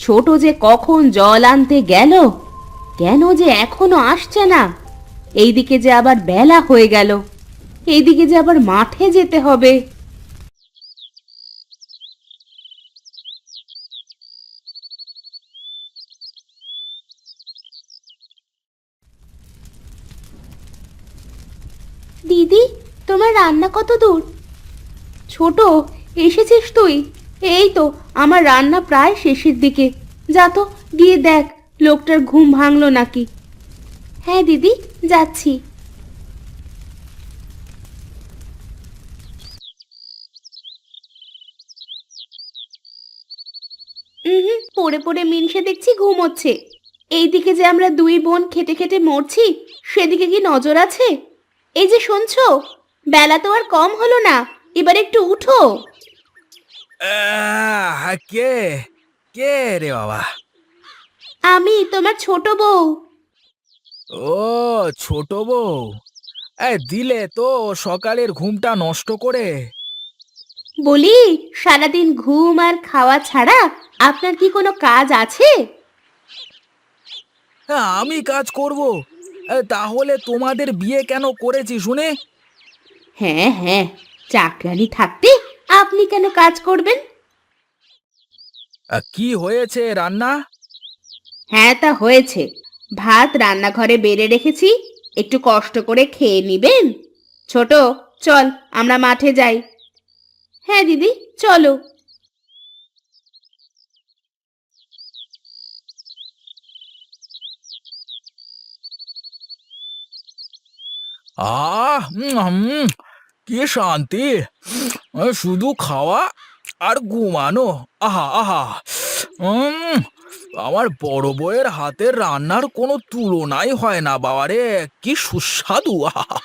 ছোট যে কখন জল আনতে গেল, কেন যে এখনো আসছে না? এইদিকে যে আবার বেলা হয়ে গেল, এইদিকে যে আবার মাঠে যেতে হবে। দিদি, তোমার রান্না কত দূর? ছোট, এসেছিস তুই? এই তো, আমার রান্না প্রায় শেষের দিকে। যা তো, গিয়ে দেখ লোকটার ঘুম ভাঙলো নাকি। হ্যাঁ দিদি, যাচ্ছি। পড়ে পড়ে মিনসে দেখছি ঘুমোচ্ছে। এইদিকে যে আমরা দুই বোন খেটে খেটে মরছি, সেদিকে কি নজর আছে? এই যে শুনছো, বেলা তো আর কম হলো না, এবার একটু উঠো। কে কে রে বাবা? আমি তোমার ছোট বউ। ও, ছোট বউ। দিলে তো সকালের ঘুমটা নষ্ট করে। বলি, সারাদিন ঘুম আর খাওয়া ছাড়া আপনার কি কোনো কাজ আছে? আমি কাজ করব? তাহলে তোমাদের বিয়ে কেন করেছি শুনে? হ্যাঁ হ্যাঁ, চাকরানি থাকতে আপনি কেন কাজ করবেন? কি হয়েছে রান্না? হ্যাঁ, তা হয়েছে। ভাত রান্নাঘরে বেড়ে রেখেছি, একটু কষ্ট করে খেয়ে নিবেন। ছোট, চল আমরা মাঠে যাই। হ্যাঁ দিদি, চলো। কি শান্তি! শুধু খাওয়া আর ঘুমানো। আহা আহা! উম আমার বড় বউয়ের হাতের রান্নার কোনো তুলনাই হয় না বাবারে। কি সুস্বাদু! আহা!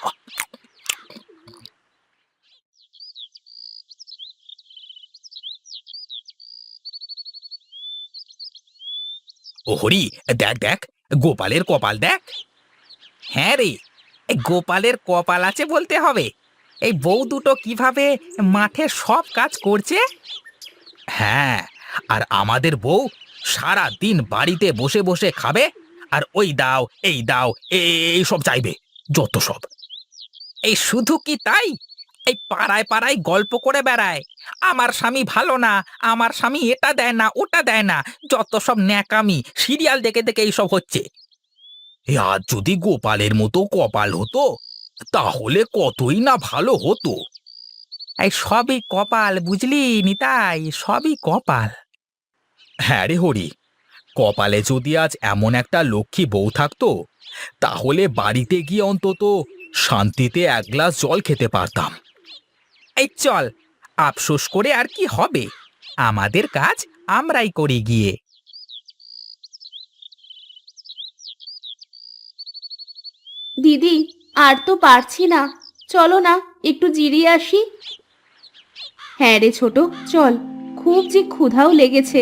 ও হরি, দেখ দেখ, গোপালের কপাল দেখ। হ্যাঁ রে, এই গোপালের কপাল আছে বলতে হবে। এই বউ দুটো কিভাবে মাঠে সব কাজ করছে। হ্যাঁ, আর আমাদের বউ সারা দিন বাড়িতে বসে বসে খাবে আর ওই দাও এই দাও এই সব চাইবে, যত সব। এই শুধু কি তাই, এই পাড়ায় পাড়ায় গল্প করে বেড়ায় আমার স্বামী ভালো না, আমার স্বামী এটা দেয় না ওটা দেয় না। যত সব ন্যাকামি, সিরিয়াল দেখে দেখে এইসব হচ্ছে। আর যদি গোপালের মতো কপাল হতো, তাহলে কতই না ভালো হতো। এই সবই কপাল, বুঝলি নিতাই, সবই কপাল। হ্যাঁ রে হরি, কপালে যদি আজ এমন একটা লক্ষ্মী বউ থাকতো, তাহলে বাড়িতে গিয়ে অন্তত শান্তিতে এক গ্লাস জল খেতে পারতাম। এই চল, আফসোস করে আর কি হবে, আমাদের কাজ আমরাই করি গিয়ে। দিদি, আর তো পারছি না, চলো না একটু জিরিয়ে আসি। হ্যাঁ রে ছোট, চল, খুব যে ক্ষুধাও লেগেছে।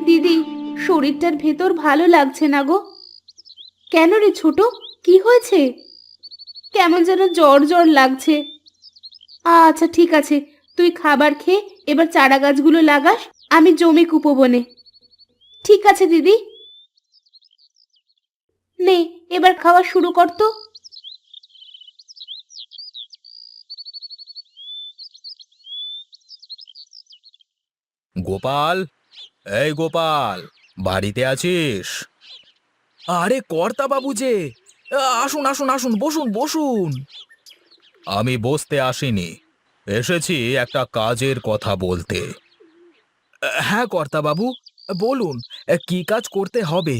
দিদি, শরীরটার ভেতর ভালো লাগছে না গো। কেন রে ছোট, কি হয়েছে? কেমন যেন জ্বর জ্বর লাগছে। আচ্ছা ঠিক আছে, তুই খাবার খেয়ে এবার চারা গাছগুলো লাগাস, আমি জমি কুপোবনে। ঠিক আছে দিদি। নে, এবার খাওয়া শুরু কর তো। গোপাল, এই গোপাল, বাড়িতে আছিস? আরে কর্তা বাবু যে, আসুন আসুন আসুন, বসুন বসুন। আমি বসতে আসিনি, এসেছি একটা কাজের কথা বলতে। হ্যাঁ কর্তা বাবু, বলুন, কি কাজ করতে হবে?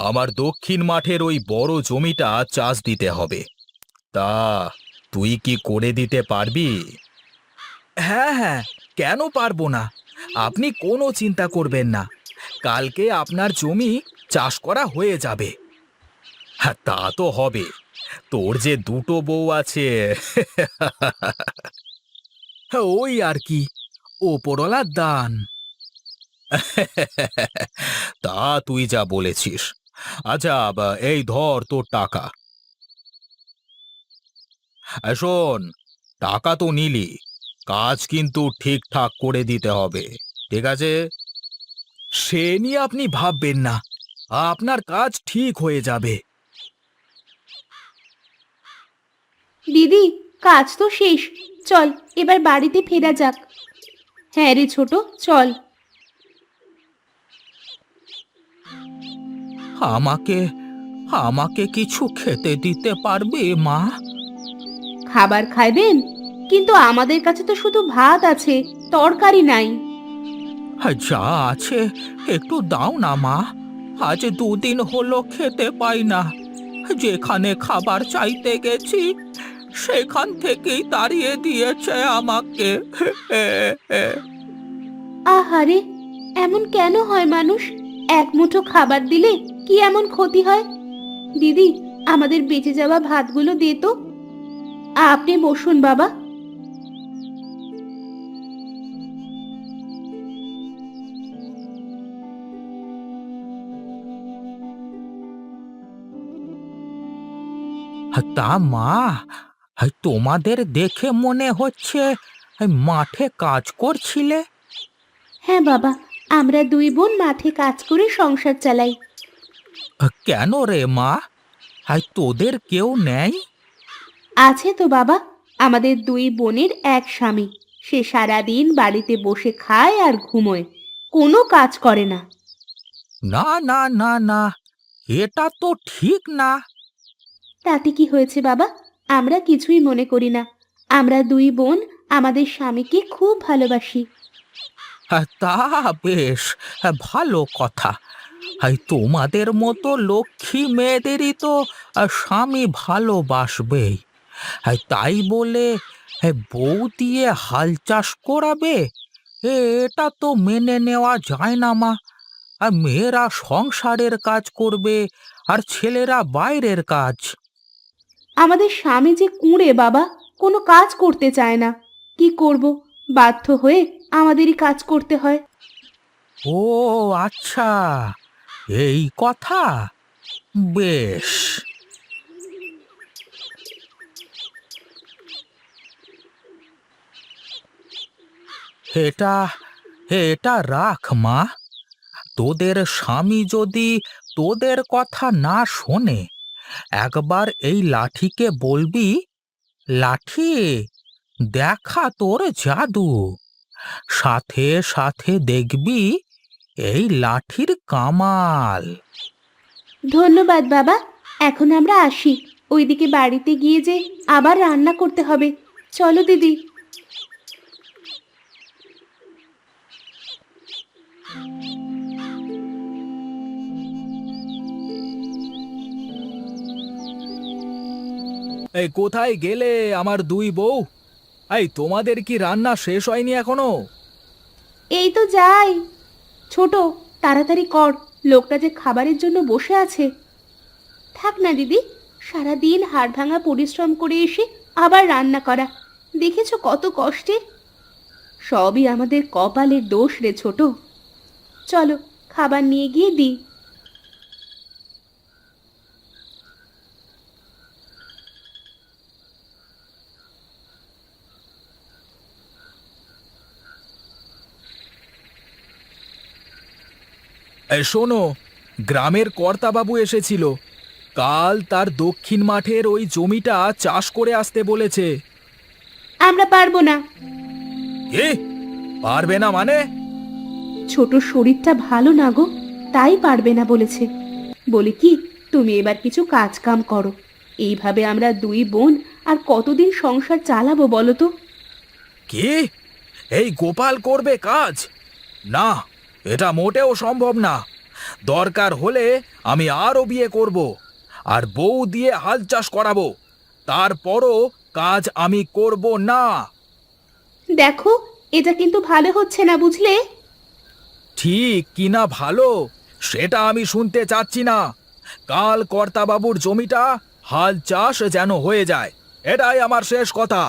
আমার দক্ষিণ মাঠের ওই বড় জমিটা চাষ দিতে হবে। তা তুই কি করে দিতে পারবি? হ্যাঁ হ্যাঁ, কেন পারবো না। আপনি কোনো চিন্তা করবেন না, কালকে আপনার জমি চাষ করা হয়ে যাবে। হ্যাঁ, তা তো হবে। তোর যে দুটো বউ আছে। হ্যাঁ, ওই আর কি, ওপরওয়ালার দান। তা তুই যা বলেছিস। আচ্ছা, এই ধর তোর টাকা। শোন, টাকা তো নিলি, কাজ কিন্তু ঠিকঠাক করে দিতে হবে, ঠিক আছে? সে নিয়ে আপনি ভাববেন না, আপনার কাজ ঠিক হয়ে যাবে। দিদি, কাজ তো শেষ। চল, এবার বাড়িতে ফেরা যাক। হ্যাঁ রে ছোট, চল। আমাকে আমাকে কিছু খেতে দিতে পারবে মা? খাবার খাইবেন? কিন্তু আমাদের কাছে তো শুধু ভাত আছে, তরকারি নাই। যা আছে একটু দাও না মা, আজ দুদিন হলো খেতে পাই না। যেখানে খাবার চাইতে গেছি সেখান থেকেই তাড়িয়ে দিয়েছে আমাকে। আহারে, এমন কেন হয় মানুষ? এক মুঠো খাবার দিলে কি এমন ক্ষতি হয়? দিদি, আমাদের বেঁচে যাওয়া ভাতগুলো দে তো। আপনি বসুন বাবা। তা মা, তোমাদের দেখে মনে হচ্ছে মাঠে কাজ করছিলে। হ্যাঁ বাবা, আমরা দুই বোন মাঠে কাজ করে সংসার চালাই। কেন রে মা, তোদের কেউ নেই? আছে তো বাবা, আমাদের দুই বোনের এক স্বামী। সে সারাদিন বাড়িতে বসে খায় আর ঘুমোয়, কোনো কাজ করে না। না না না না, এটা তো ঠিক না। তাতে কি হয়েছে বাবা? আমরা কিছুই মনে করি না। আমরা দুই বোন আমাদের স্বামীকে খুব ভালোবাসি। তা বেশ, ভালো কথা। তোমাদের মতো লক্ষ্মী মেয়েদেরই তো স্বামী ভালোবাসবেই। তাই বলে বউ দিয়ে হাল চাষ করাবে, এটা তো মেনে নেওয়া যায় না মা। আর মেয়েরা সংসারের কাজ করবে আর ছেলেরা বাইরের কাজ। আমাদের স্বামী যে কুঁড়ে বাবা, কোনো কাজ করতে চায় না। কি করব, বাধ্য হয়ে আমাদেরই কাজ করতে হয়। ও আচ্ছা, এই কথা, বেশ। এটা এটা রাখ মা, তোদের স্বামী যদি তোদের কথা না শোনে, একবার এই লাঠিকে বলবি, লাঠি দেখা তোর জাদু। সাথে সাথে দেখবি এই লাঠির কামাল। ধন্যবাদ বাবা। এখন আমরা আসি। ওইদিকে বাড়িতে গিয়ে যে আবার রান্না করতে হবে। চলো দিদি। এই কোথায় গেলে আমার দুই বউ? এই তোমাদের কি রান্না শেষ হয়নি এখনো? এই তো যাই। ছোট, তাড়াতাড়ি কর, লোকটা যে খাবারের জন্য বসে আছে। থাক না দিদি, সারাদিন হাড় ভাঙা পরিশ্রম করে এসে আবার রান্না করা, দেখেছো কত কষ্টের। সবই আমাদের কপালের দোষ রে ছোট। চলো, খাবার নিয়ে গিয়ে দিই। শোনো, গ্রামের কর্তাবাবু এসেছিল, কাল তার দক্ষিণ মাঠের ওই জমিটা চাষ করে আসতে বলেছে। আমরা পারবো না। কি, পারবে না মানে? ছোট শরীরটা ভালো না গো, তাই পারবে না বলেছে। বলি কি, তুমি এবার কিছু কাজ কাম করো। এইভাবে আমরা দুই বোন আর কতদিন সংসার চালাবো বলো তো? কি, এই গোপাল করবে কাজ? না, এটা মোটেও সম্ভব না। দরকার হলে আমি আরো বিয়ে করব, আর বউ দিয়ে হাল চাষ করাবো, তারপরও কাজ আমি করব না। দেখো, এটা কিন্তু ভালো হচ্ছে না বুঝলে। ঠিক কিনা ভালো সেটা আমি শুনতে চাচ্ছি না। কাল কর্তাবাবুর জমিটা হাল চাষ যেন হয়ে যায়, এটাই আমার শেষ কথা।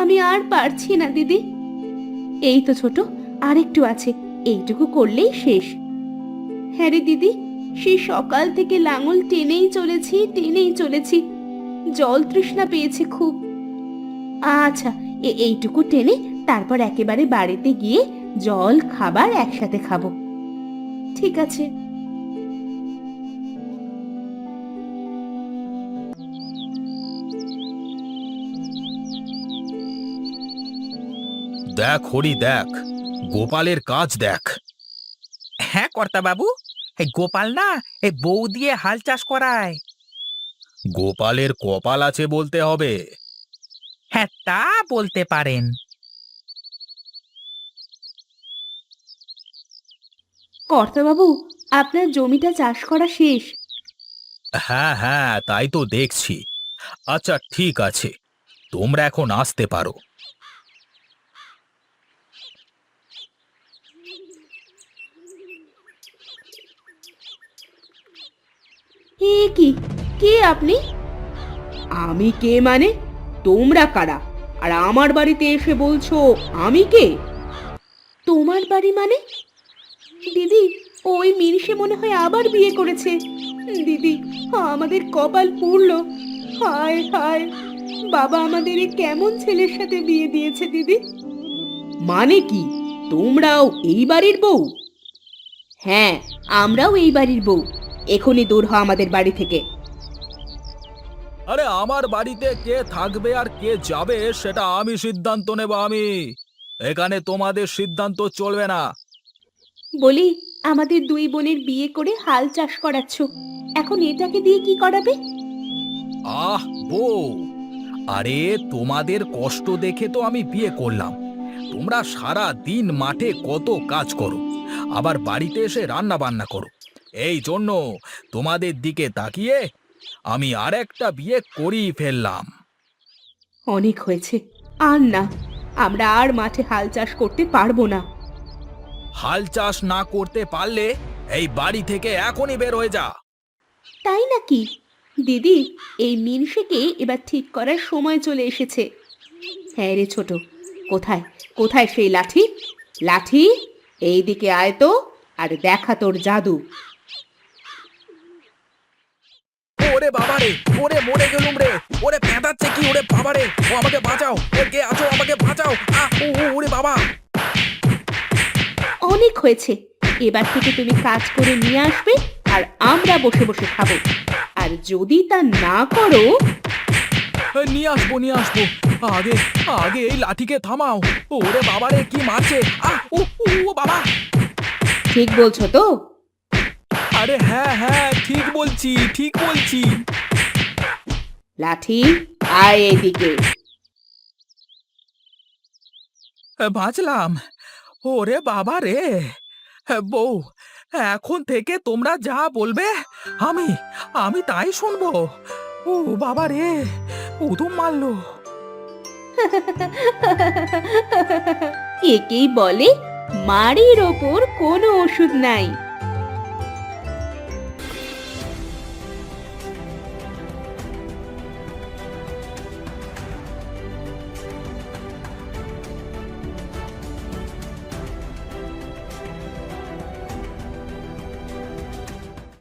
আমি আর পারছি না দিদি। এই তো ছোট, আর একটু আছে, এইটুকু করলেই শেষ। হ্যাঁ রে দিদি, সেই সকাল থেকে লাঙল টেনেই চলেছি, জল তৃষ্ণা পেয়েছে খুব। আচ্ছা, এইটুকু টেনে তারপর একেবারে বাড়িতে গিয়ে জল খাবার একসাথে খাবো। ঠিক আছে। দেখ হরি দেখ, গোপালের কাজ দেখ। হ্যাঁ কর্তা বাবু, এই গোপাল না এই বউ দিয়ে হাল চাষ করায়। গোপালের কপাল আছে বলতে হবে। হ্যাঁ তা বলতে পারেন। কর্তাবাবু, আপনার জমিটা চাষ করা শেষ। হ্যাঁ হ্যাঁ, তাই তো দেখছি। আচ্ছা ঠিক আছে, তোমরা এখন আসতে পারো। কি, কে আপনি? আমি কে মানে? তোমরা কারা? আর আমার বাড়িতে এসে বলছো আমি কে? তোমার বাড়ি মানে? দিদি, ওই মিনিষে মনে হয় আবার বিয়ে করেছে। দিদি, আমাদের কপাল পুড়লো। হায় হায়, বাবা আমাদের এ কেমন ছেলের সাথে বিয়ে দিয়েছে দিদি। মানে কি, তোমরাও এই বাড়ির বউ? হ্যাঁ, আমরাও এই বাড়ির বউ। এখনই দূর হ আমাদের বাড়ি থেকে। আরে আমার বাড়িতে কে থাকবে আর কে যাবে সেটা আমি সিদ্ধান্ত নেব। এখানে তোমাদের সিদ্ধান্ত চলবে না। বলি, আমাদের দুই বোনের বিয়ে করে হাল চাষ করাচ্ছ, এখন এটাকে দিয়ে কি করাবে? আহ বউ, আরে তোমাদের কষ্ট দেখে তো আমি বিয়ে করলাম। তোমরা সারা দিন মাঠে কত কাজ করো, আবার বাড়িতে এসে রান্না বান্না করো। এই জন্য তোমাদের দিকে তাকিয়ে আমি আর একটা বিয়ে করেই ফেললাম। অনেক হয়েছে, আর না, আমরা আর মাঠে হাল চাষ করতে পারবো না। হাল চাষ না করতে পারলে এই বাড়ি থেকে এখনই বের হয়ে যা। তাই নাকি? দিদি, এই মিনসেকে এবার ঠিক করার সময় চলে এসেছে। হ্যাঁ রে ছোট, কোথায় কোথায় সেই লাঠি? লাঠি, এইদিকে আয় তো, আর দেখা তোর জাদু। ওরে বাবা রে, ওরে মরে গেলুম রে, ওরে পেঁদাচ্ছে কি, ওরে বাবা রে, ও আমাকে বাঁচাও, এ কে আছো, আমাকে বাঁচাও। ওরে বাবা। অনেক হয়েছে, এবার থেকে তুমি কাজ করে নিয়ে আসবে আর আমরা বসে বসে খাবো। আর যদি তা না করো, নিয়ে আসবো নিয়ে আসবো, আগে আগে এই লাঠিকে থামাও। ওরে বাবা রে, কি মারছে। ও ও বাবা। ঠিক বলছো তো? আরে হ্যাঁ হ্যাঁ, ঠিক বলছি ঠিক বলছি। লাঠি, আয় এদিকে। বাঁচলাম। ওরে বাবা রে। বউ, এখন থেকে তোমরা যা বলবে আমি আমি তাই শুনবো। ও বাবা রে, উদুম মারলো। একেই বলে মারির ওপর কোনো ওষুধ নাই।